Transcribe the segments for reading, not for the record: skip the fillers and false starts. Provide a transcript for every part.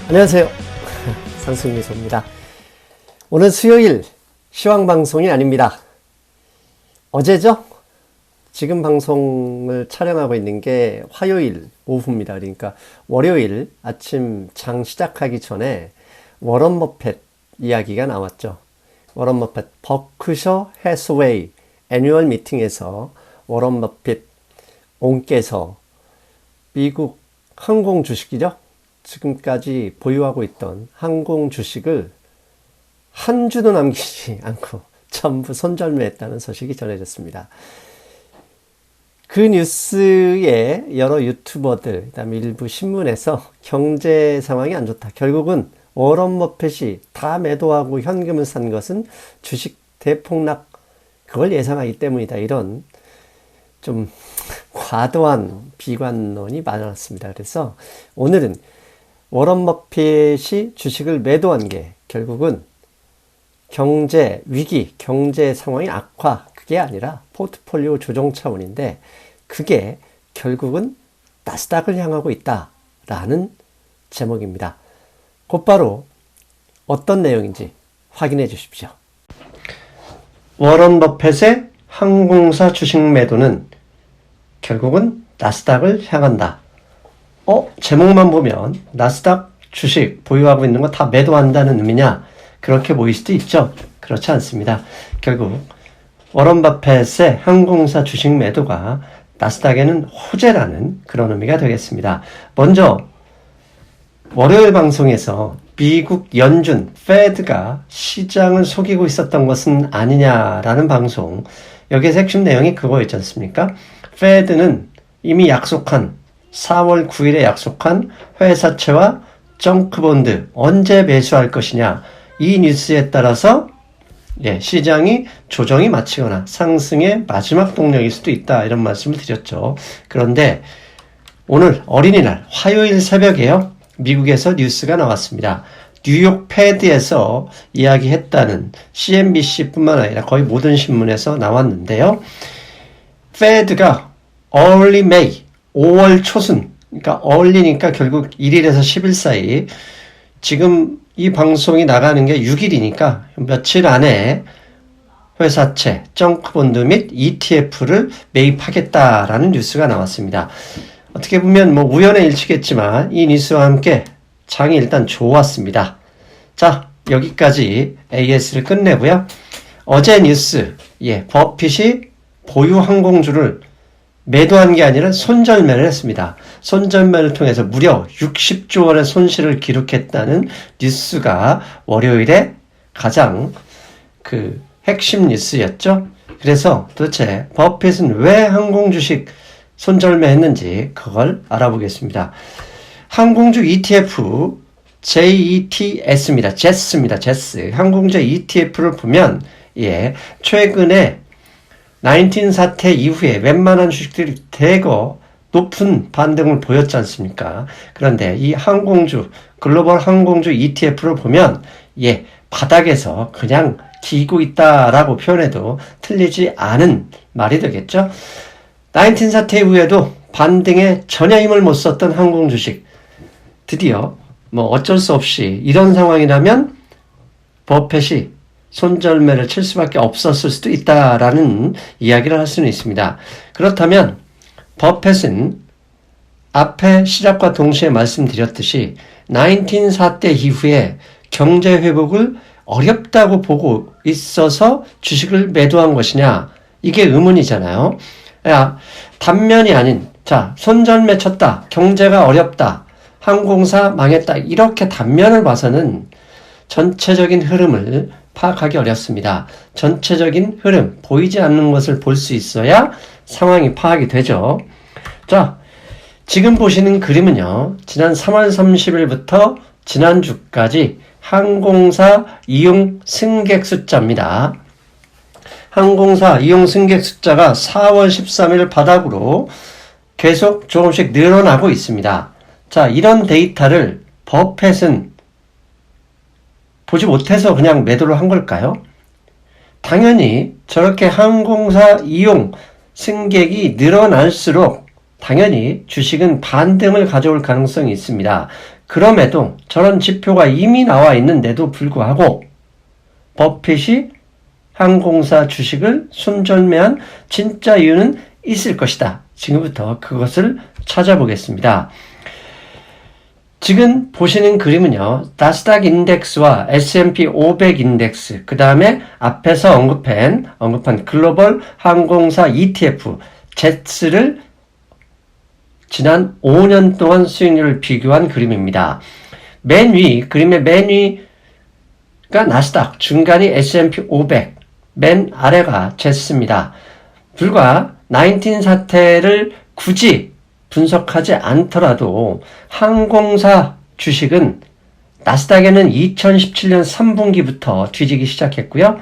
안녕하세요. 상승미소입니다. 오늘 수요일 시황방송이 아닙니다. 어제죠? 지금 방송을 촬영하고 있는 게 화요일 오후입니다. 그러니까 월요일 아침 장 시작하기 전에 워런 버핏 이야기가 나왔죠. 워런 버핏 버크셔 해스웨이 애뉴얼 미팅에서 워런 버핏 온께서 미국 항공 주식이죠. 지금까지 보유하고 있던 항공 주식을 한 주도 남기지 않고 전부 손절매했다는 소식이 전해졌습니다. 그 뉴스에 여러 유튜버들, 그다음에 일부 신문에서 경제 상황이 안 좋다. 결국은 워런 버핏이 다 매도하고 현금을 산 것은 주식 대폭락, 그걸 예상하기 때문이다. 이런 좀 과도한 비관론이 많았습니다. 그래서 오늘은 워런 버핏이 주식을 매도한 게 결국은 경제 위기, 경제 상황의 악화, 그게 아니라 포트폴리오 조정 차원인데 그게 결국은 나스닥을 향하고 있다라는 제목입니다. 곧바로 어떤 내용인지 확인해 주십시오. 워런 버핏의 항공사 주식 매도는 결국은 나스닥을 향한다. 제목만 보면 나스닥 주식 보유하고 있는 거 다 매도한다는 의미냐? 그렇게 보일 수도 있죠. 그렇지 않습니다. 결국 워런 버핏의 항공사 주식 매도가 나스닥에는 호재라는 그런 의미가 되겠습니다. 먼저 월요일 방송에서 미국 연준 페드가 시장을 속이고 있었던 것은 아니냐라는 방송, 여기에서 핵심 내용이 그거였지 않습니까? 페드는 이미 약속한 4월 9일에 약속한 회사채와 정크본드 언제 매수할 것이냐, 이 뉴스에 따라서 시장이 조정이 마치거나 상승의 마지막 동력일 수도 있다, 이런 말씀을 드렸죠. 그런데 오늘 어린이날 화요일 새벽에요, 미국에서 뉴스가 나왔습니다. 뉴욕 패드에서 이야기했다는 CNBC뿐만 아니라 거의 모든 신문에서 나왔는데요. 패드가 early May, 5월 초순, 그러니까 early니까 결국 1일에서 10일 사이, 지금 이 방송이 나가는 게 6일이니까 며칠 안에 회사채, 정크본드 및 ETF를 매입하겠다라는 뉴스가 나왔습니다. 어떻게 보면 뭐 우연의 일치겠지만 이 뉴스와 함께 장이 일단 좋았습니다. 자, 여기까지 AS를 끝내고요. 어제 뉴스, 버핏이 보유 항공주를 매도한 게 아니라 손절매를 했습니다. 손절매를 통해서 무려 60조 원의 손실을 기록했다는 뉴스가 월요일에 가장 핵심 뉴스였죠. 그래서 도대체 버핏은 왜 항공 주식 손절매 했는지 그걸 알아보겠습니다. 항공주 ETF JETS입니다. 제스. 항공주 ETF를 보면, 최근에 19 사태 이후에 웬만한 주식들이 대거 높은 반등을 보였지 않습니까? 그런데 이 항공주, 글로벌 항공주 ETF를 보면, 바닥에서 그냥 기고 있다라고 표현해도 틀리지 않은 말이 되겠죠? 19 사태 이후에도 반등에 전혀 힘을 못 썼던 항공 주식, 드디어 어쩔 수 없이 이런 상황이라면 버핏이 손절매를 칠 수밖에 없었을 수도 있다라는 이야기를 할 수는 있습니다. 그렇다면 버핏은 앞에 시작과 동시에 말씀드렸듯이 19 사태 이후에 경제 회복을 어렵다고 보고 있어서 주식을 매도한 것이냐, 이게 의문이잖아요. 단면이 아닌, 손절매 쳤다, 경제가 어렵다, 항공사 망했다, 이렇게 단면을 봐서는 전체적인 흐름을 파악하기 어렵습니다. 전체적인 흐름, 보이지 않는 것을 볼 수 있어야 상황이 파악이 되죠. 자, 지금 보시는 그림은요, 지난 3월 30일부터 지난주까지 항공사 이용 승객 숫자입니다. 항공사 이용 승객 숫자가 4월 13일 바닥으로 계속 조금씩 늘어나고 있습니다. 자, 이런 데이터를 버핏은 보지 못해서 그냥 매도를 한 걸까요? 당연히 저렇게 항공사 이용 승객이 늘어날수록 당연히 주식은 반등을 가져올 가능성이 있습니다. 그럼에도 저런 지표가 이미 나와 있는데도 불구하고 버핏이 항공사 주식을 손절매한 진짜 이유는 있을 것이다. 지금부터 그것을 찾아보겠습니다. 지금 보시는 그림은요, 나스닥 인덱스와 S&P 500 인덱스, 그 다음에 앞에서 언급한 글로벌 항공사 ETF, 제츠를 지난 5년 동안 수익률을 비교한 그림입니다. 그림의 맨 위가 나스닥, 중간이 S&P 500, 맨 아래가 제츠입니다. 불과 19 사태를 굳이 분석하지 않더라도 항공사 주식은 나스닥에는 2017년 3분기부터 뒤지기 시작했고요.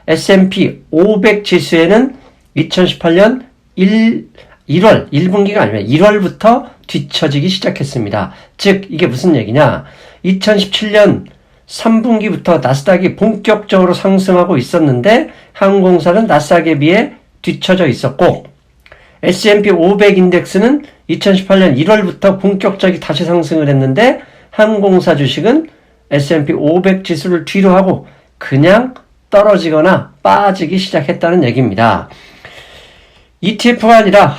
S&P 500 지수에는 2018년 1분기가 아니라 1월부터 뒤처지기 시작했습니다. 즉 이게 무슨 얘기냐? 2017년 3분기부터 나스닥이 본격적으로 상승하고 있었는데 항공사는 나스닥에 비해 뒤처져 있었고 S&P 500 인덱스는 2018년 1월부터 본격적이 다시 상승을 했는데 항공사 주식은 S&P 500 지수를 뒤로 하고 그냥 떨어지거나 빠지기 시작했다는 얘기입니다. ETF가 아니라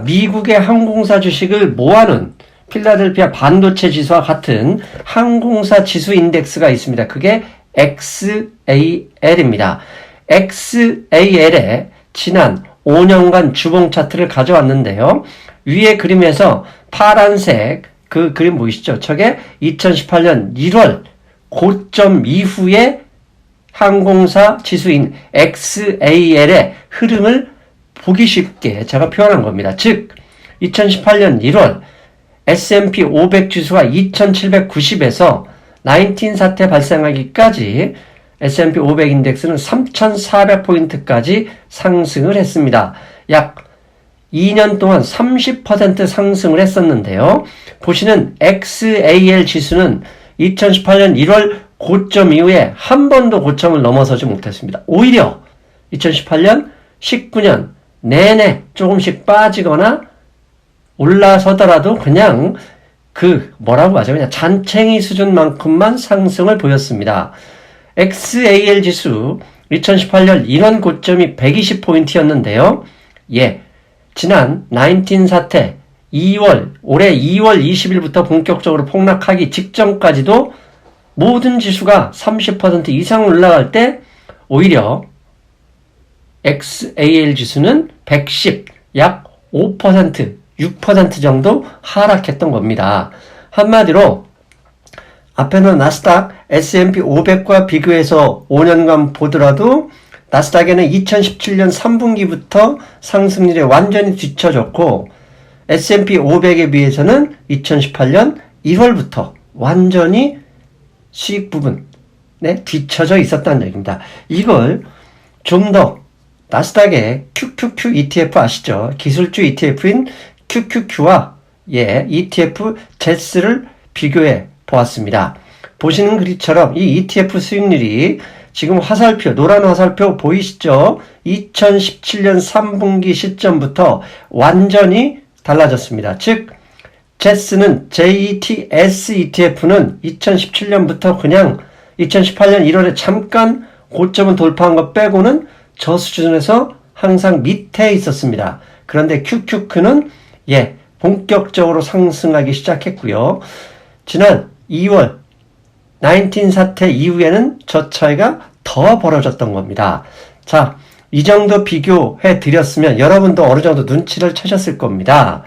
미국의 항공사 주식을 모아놓은 필라델피아 반도체 지수와 같은 항공사 지수 인덱스가 있습니다. 그게 XAL입니다. XAL에 지난 5년간 주봉 차트를 가져왔는데요. 위에 그림에서 파란색 그 그림 보이시죠? 저게 2018년 1월 고점 이후의 항공사 지수인 XAL의 흐름을 보기 쉽게 제가 표현한 겁니다. 즉 2018년 1월 S&P 500 지수가 2790에서 19 사태 발생하기까지 S&P 500 인덱스는 3400포인트까지 상승을 했습니다. 약 2년 동안 30% 상승을 했었는데요. 보시는 XAL 지수는 2018년 1월 고점 이후에 한 번도 고점을 넘어서지 못했습니다. 오히려 2018년, 19년 내내 조금씩 빠지거나 올라서더라도 그냥 그냥 잔챙이 수준만큼만 상승을 보였습니다. XAL 지수 2018년 1월 고점이 120포인트였는데요. 지난 19 사태 올해 2월 20일부터 본격적으로 폭락하기 직전까지도 모든 지수가 30% 이상 올라갈 때 오히려 XAL 지수는 110, 약 5%, 6% 정도 하락했던 겁니다. 한마디로 앞에는 나스닥 S&P 500과 비교해서 5년간 보더라도 나스닥에는 2017년 3분기부터 상승률이 완전히 뒤처졌고 S&P 500에 비해서는 2018년 1월부터 완전히 수익 부분에 뒤처져 있었다는 얘기입니다. 이걸 좀 더 나스닥의 QQQ ETF 아시죠? 기술주 ETF인 QQQ와 ETF 제스를 비교해 보았습니다. 보시는 그림처럼 이 ETF 수익률이 지금 노란 화살표 보이시죠? 2017년 3분기 시점부터 완전히 달라졌습니다. 즉 제스는 JETS ETF는 2017년부터 그냥 2018년 1월에 잠깐 고점은 돌파한 것 빼고는 저 수준에서 항상 밑에 있었습니다. 그런데 QQQ는 본격적으로 상승하기 시작했고요. 지난 2월 19 사태 이후에는 저 차이가 더 벌어졌던 겁니다. 자, 이 정도 비교해 드렸으면 여러분도 어느 정도 눈치를 채셨을 겁니다.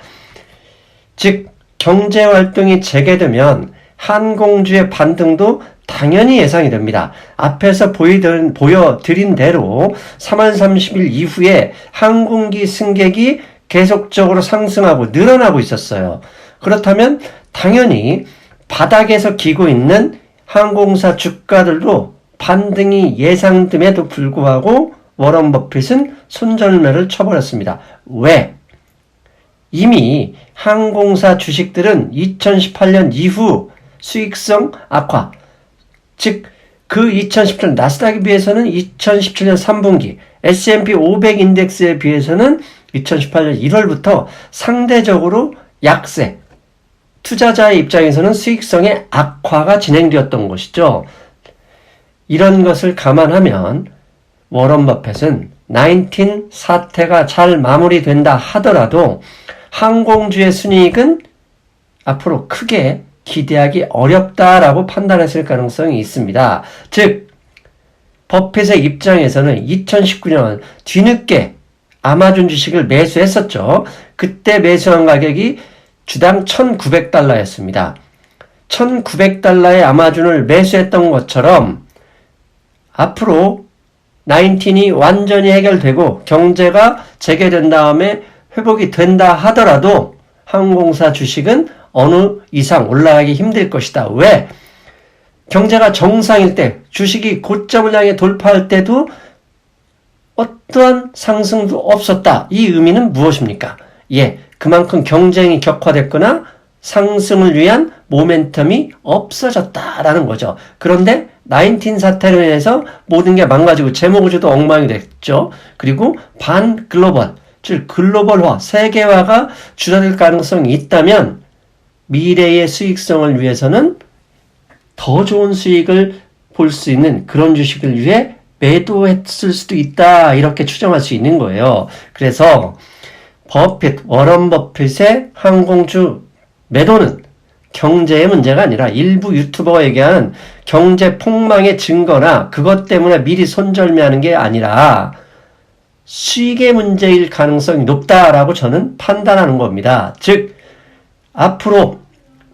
즉 경제활동이 재개되면 항공주의 반등도 당연히 예상이 됩니다. 앞에서 보여드린 대로 3월 30일 이후에 항공기 승객이 계속적으로 상승하고 늘어나고 있었어요. 그렇다면 당연히 바닥에서 기고 있는 항공사 주가들도 반등이 예상됨에도 불구하고 워런 버핏은 손절매를 쳐버렸습니다. 왜? 이미 항공사 주식들은 2018년 이후 수익성 악화, 즉 그 2017년 나스닥에 비해서는 2017년 3분기, S&P 500 인덱스에 비해서는 2018년 1월부터 상대적으로 약세, 투자자의 입장에서는 수익성의 악화가 진행되었던 것이죠. 이런 것을 감안하면 워런 버핏은 19 사태가 잘 마무리된다 하더라도 항공주의 순이익은 앞으로 크게 기대하기 어렵다라고 판단했을 가능성이 있습니다. 즉 버핏의 입장에서는 2019년 뒤늦게 아마존 주식을 매수했었죠. 그때 매수한 가격이 주당 $1,900였습니다. $1,900의 아마존을 매수했던 것처럼 앞으로 19이 완전히 해결되고 경제가 재개된 다음에 회복이 된다 하더라도 항공사 주식은 어느 이상 올라가기 힘들 것이다. 왜? 경제가 정상일 때 주식이 고점을 향해 돌파할 때도 어떠한 상승도 없었다. 이 의미는 무엇입니까? 그만큼 경쟁이 격화됐거나 상승을 위한 모멘텀이 없어졌다라는 거죠. 그런데 19 사태로 인해서 모든 게 망가지고 재무구조도 엉망이 됐죠. 그리고 반글로벌, 즉 글로벌화, 세계화가 줄어들 가능성이 있다면 미래의 수익성을 위해서는 더 좋은 수익을 볼 수 있는 그런 주식을 위해 매도했을 수도 있다. 이렇게 추정할 수 있는 거예요. 그래서 워런 버핏의 항공주 매도는 경제의 문제가 아니라 일부 유튜버가 얘기하는 경제 폭망의 증거나 그것 때문에 미리 손절매하는 게 아니라 수익의 문제일 가능성이 높다라고 저는 판단하는 겁니다. 즉 앞으로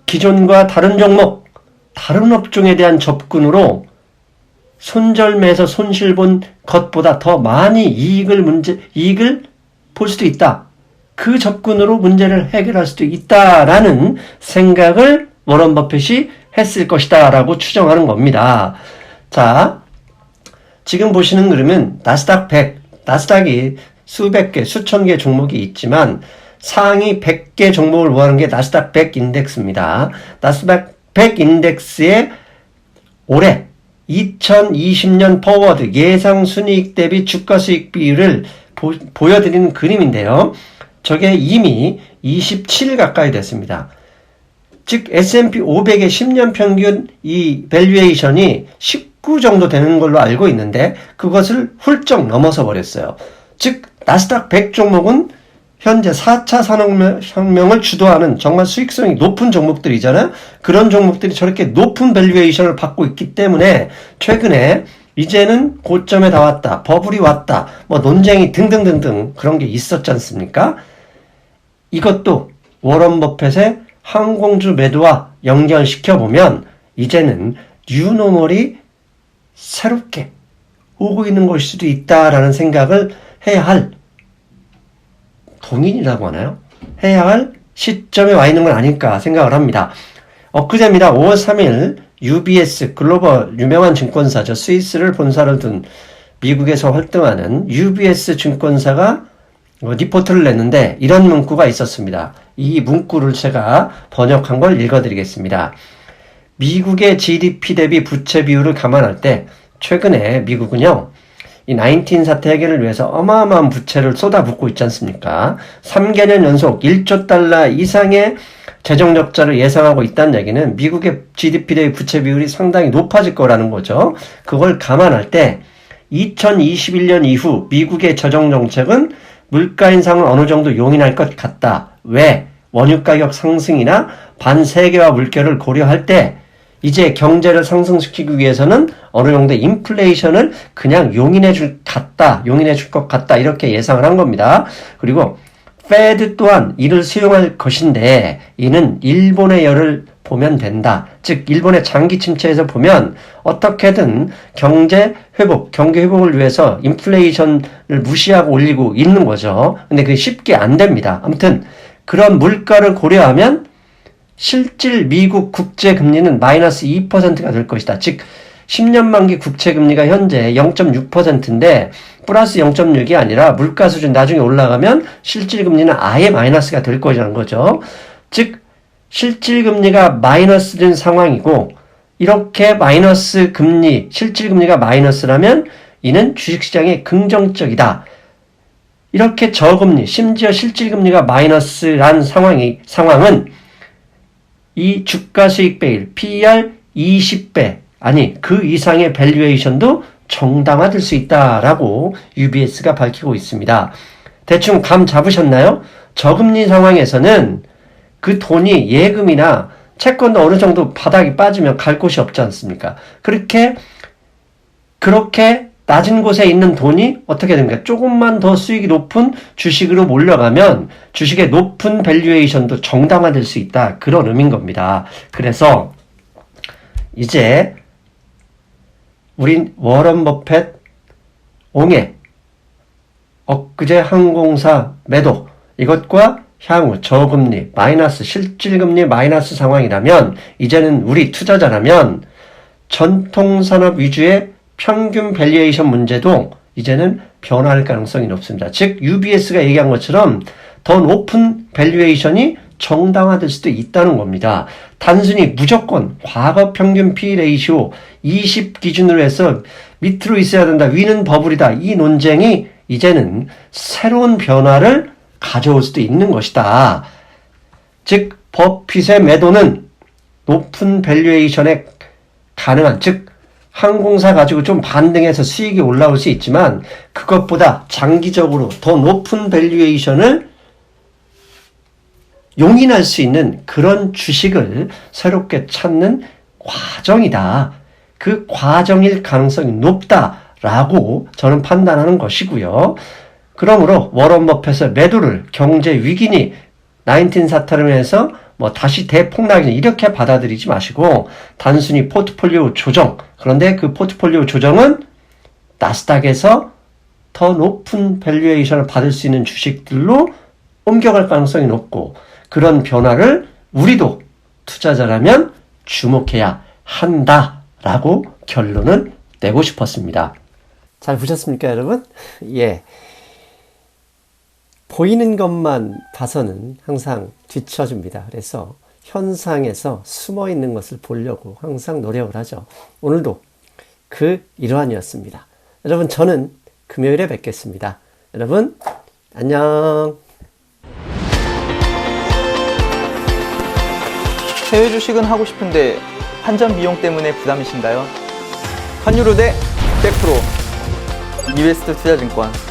기존과 다른 종목, 다른 업종에 대한 접근으로 손절매에서 손실 본 것보다 더 많이 이익을 볼 수도 있다. 그 접근으로 문제를 해결할 수도 있다라는 생각을 워런 버핏이 했을 것이다 라고 추정하는 겁니다. 자, 지금 보시는 그림은 나스닥 100, 나스닥이 수백 개, 수천 개 종목이 있지만 상위 100개 종목을 모아놓은 게 나스닥 100 인덱스입니다. 나스닥 100 인덱스의 올해 2020년 포워드 예상 순이익 대비 주가 수익 비율을 보여드리는 그림인데요. 저게 이미 27 가까이 됐습니다. 즉 S&P 500의 10년 평균 이 밸류에이션이 19 정도 되는 걸로 알고 있는데 그것을 훌쩍 넘어서 버렸어요. 즉 나스닥 100 종목은 현재 4차 산업혁명을 주도하는 정말 수익성이 높은 종목들이잖아요. 그런 종목들이 저렇게 높은 밸류에이션을 받고 있기 때문에 최근에 이제는 고점에 다 왔다, 버블이 왔다, 논쟁이 등등등등 그런 게 있었지 않습니까? 이것도 워런 버핏의 항공주 매도와 연결시켜보면 이제는 뉴노멀이 새롭게 오고 있는 것일 수도 있다라는 생각을 해야 할 동인이라고 하나요? 해야 할 시점에 와 있는 건 아닐까 생각을 합니다. 엊그제입니다. 5월 3일 UBS 글로벌 유명한 증권사죠. 스위스를 본사로 둔 미국에서 활동하는 UBS 증권사가 리포트를 냈는데 이런 문구가 있었습니다. 이 문구를 제가 번역한 걸 읽어드리겠습니다. 미국의 GDP 대비 부채 비율을 감안할 때 최근에 미국은요. 이 19 사태 해결을 위해서 어마어마한 부채를 쏟아붓고 있지 않습니까? 3개년 연속 1조 달러 이상의 재정 적자를 예상하고 있다는 얘기는 미국의 GDP 대비 부채 비율이 상당히 높아질 거라는 거죠. 그걸 감안할 때 2021년 이후 미국의 재정 정책은 물가 인상을 어느 정도 용인할 것 같다. 왜? 원유 가격 상승이나 반세계화 물결을 고려할 때 이제 경제를 상승시키기 위해서는 어느 정도 인플레이션을 그냥 용인해 줄 것 같다. 이렇게 예상을 한 겁니다. 그리고 페드 또한 이를 수용할 것인데 이는 일본의 열을 보면 된다. 즉 일본의 장기 침체에서 보면 어떻게든 경제 회복을 위해서 인플레이션을 무시하고 올리고 있는 거죠. 근데 그게 쉽게 안 됩니다. 아무튼 그런 물가를 고려하면 실질 미국 국채금리는 마이너스 2%가 될 것이다. 즉 10년 만기 국채금리가 현재 0.6%인데 플러스 0.6이 아니라 물가 수준 나중에 올라가면 실질금리는 아예 마이너스가 될 것이라는 거죠. 즉 실질금리가 마이너스된 상황이고 이렇게 마이너스 금리, 실질금리가 마이너스라면 이는 주식시장에 긍정적이다. 이렇게 저금리, 심지어 실질금리가 마이너스란 상황은 이 주가 수익 배율 PER 20배 아니 그 이상의 밸류에이션도 정당화될 수 있다라고 UBS가 밝히고 있습니다. 대충 감 잡으셨나요? 저금리 상황에서는 그 돈이 예금이나 채권도 어느 정도 바닥이 빠지면 갈 곳이 없지 않습니까? 그렇게 낮은 곳에 있는 돈이 어떻게 됩니까? 조금만 더 수익이 높은 주식으로 몰려가면 주식의 높은 밸류에이션도 정당화될 수 있다. 그런 의미인 겁니다. 그래서 이제 우린 워런 버핏 옹해 엊그제 항공사 매도 이것과 향후 저금리 마이너스 실질금리 마이너스 상황이라면 이제는 우리 투자자라면 전통산업 위주의 평균 밸류에이션 문제도 이제는 변화할 가능성이 높습니다. 즉 UBS가 얘기한 것처럼 더 높은 밸류에이션이 정당화될 수도 있다는 겁니다. 단순히 무조건 과거 평균 P 레이시오 20 기준으로 해서 밑으로 있어야 된다. 위는 버블이다. 이 논쟁이 이제는 새로운 변화를 가져올 수도 있는 것이다. 즉 버핏의 매도는 높은 밸류에이션에 가능한 즉 항공사 가지고 좀 반등해서 수익이 올라올 수 있지만 그것보다 장기적으로 더 높은 밸류에이션을 용인할 수 있는 그런 주식을 새롭게 찾는 과정이다. 그 과정일 가능성이 높다라고 저는 판단하는 것이고요. 그러므로 워런 버핏의 매도를 경제 위기니 19 사태로 인해서 다시 대폭락이니 이렇게 받아들이지 마시고 단순히 포트폴리오 조정 그런데 그 포트폴리오 조정은 나스닥에서 더 높은 밸류에이션을 받을 수 있는 주식들로 옮겨갈 가능성이 높고 그런 변화를 우리도 투자자라면 주목해야 한다라고 결론을 내고 싶었습니다. 잘 보셨습니까, 여러분? 예. 보이는 것만 봐서는 항상 뒤처집니다. 그래서 현상에서 숨어 있는 것을 보려고 항상 노력을 하죠. 오늘도 그 일환이었습니다. 여러분, 저는 금요일에 뵙겠습니다. 여러분, 안녕. 해외 주식은 하고 싶은데 환전 비용 때문에 부담이신가요? 환율 우대 100% 이베스트 투자증권